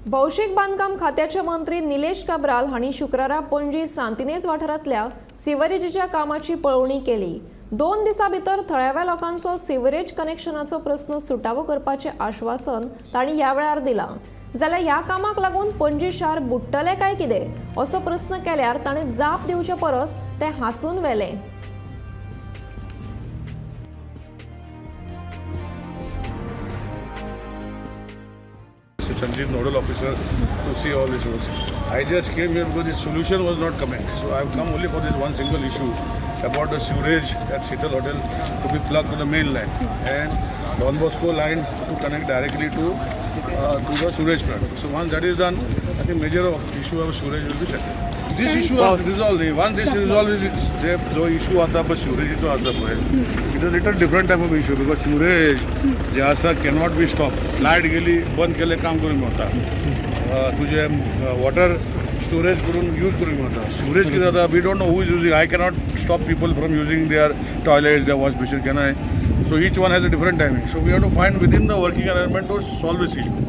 भौशीक बांधकाम खात्याचे मंत्री निलेश काब्राल हांणी शुक्रारा पणजी सांतिनेज वाठारांतल्या सिवरेजीच्या कामाची पळोवणी केली। 2 दिसां भितर थळाव्या लोकांचो सिवरेज कनेक्शनाचो प्रस्न सुटावो करपाचें आश्वासन तांणी ह्या वेळार दिलां। जाल्यार ह्या कामाक लागून पणजी शार बुडटले काय कितें असो प्रस्न केल्यार ताणें जाप दिवचे परस तें हांसून व्हेलें। Sanjeev, nodal officer, to see all these works. I just came here because the solution was not coming. So I have come only for this one single issue about the sewerage at Seatal Hotel to be plugged to the main line and Don Bosco line to connect directly to the sewerage plant. So once that is done, I think major issue of sewerage will be settled. This issue was resolved. Once this is resolved, जो issue आता पण sewerage आता पण it is a little different type of issue because sewerage जे असा cannot be stopped. Light गेली बंद केले काम करून होता तुझे वॉटर स्टोरेज करून यूज करून होता स्टोरेज किती जाता we don't know who is using I cannot stop people from using their toilets their wash basin can I so each one has a different timing so we have to find within the working environment to solve this issue